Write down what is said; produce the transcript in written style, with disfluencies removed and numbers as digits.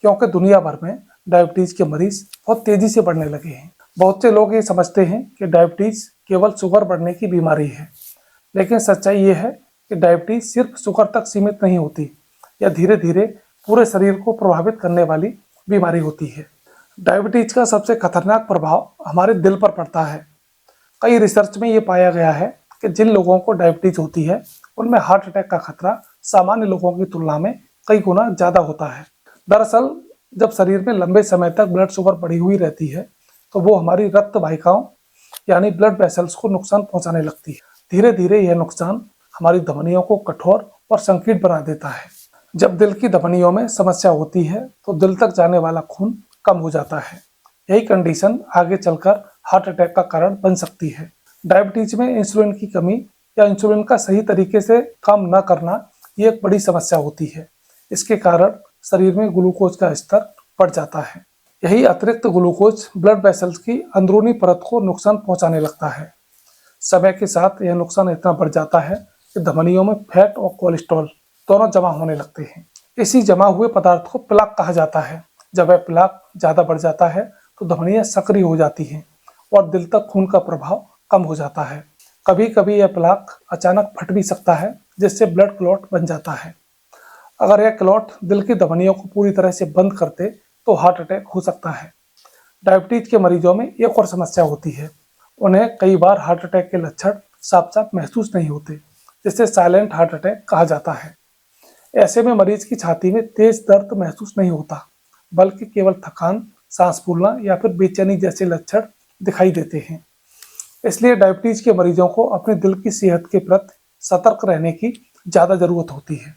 क्योंकि दुनिया भर में डायबिटीज के मरीज बहुत तेजी से बढ़ने लगे हैं। बहुत से लोग ये समझते हैं कि डायबिटीज केवल शुगर बढ़ने की बीमारी है, लेकिन सच्चाई ये है कि डायबिटीज सिर्फ शुगर तक सीमित नहीं होती। यह धीरे धीरे पूरे शरीर को प्रभावित करने वाली बीमारी होती है। डायबिटीज का सबसे खतरनाक प्रभाव हमारे दिल पर पड़ता है। कई रिसर्च में ये पाया गया है कि जिन लोगों को डायबिटीज होती है उनमें हार्ट अटैक का खतरा सामान्य लोगों की तुलना में कई गुना ज़्यादा होता है। दरअसल जब शरीर में लंबे समय तक ब्लड शुगर बढ़ी हुई रहती है तो वो हमारी रक्त वाहिकाओं यानी ब्लड वेसल्स को नुकसान पहुंचाने लगती है। धीरे धीरे यह नुकसान हमारी धमनियों को कठोर और संकीर्ण बना देता है। जब दिल की धमनियों में समस्या होती है तो दिल तक जाने वाला खून कम हो जाता है। यही कंडीशन आगे चलकर हार्ट अटैक का कारण बन सकती है। डायबिटीज में इंसुलिन की कमी या इंसुलिन का सही तरीके से काम न करना ये एक बड़ी समस्या होती है। इसके कारण शरीर में ग्लूकोज का स्तर बढ़ जाता है। यही अतिरिक्त ग्लूकोज ब्लड वेसल्स की अंदरूनी परत को नुकसान पहुंचाने लगता है। समय के साथ यह नुकसान इतना बढ़ जाता है कि धमनियों में फैट और कोलेस्ट्रॉल दोनों जमा होने लगते हैं। इसी जमा हुए पदार्थ को प्लाक कहा जाता है। जब यह प्लाक ज़्यादा बढ़ जाता है तो धमनियाँ सक्रिय हो जाती हैं और दिल तक खून का प्रभाव कम हो जाता है। कभी कभी यह प्लाक अचानक फट भी सकता है, जिससे ब्लड क्लॉट बन जाता है। अगर यह क्लॉट दिल की धमनियों को पूरी तरह से बंद कर दे तो हार्ट अटैक हो सकता है। डायबिटीज के मरीजों में एक और समस्या होती है। उन्हें कई बार हार्ट अटैक के लक्षण साफ साफ महसूस नहीं होते, जिसे साइलेंट हार्ट अटैक कहा जाता है। ऐसे में मरीज की छाती में तेज दर्द महसूस नहीं होता, बल्कि केवल थकान, सांस फूलना या फिर बेचैनी जैसे लक्षण दिखाई देते हैं। इसलिए डायबिटीज के मरीजों को अपने दिल की सेहत के प्रति सतर्क रहने की ज़्यादा ज़रूरत होती है।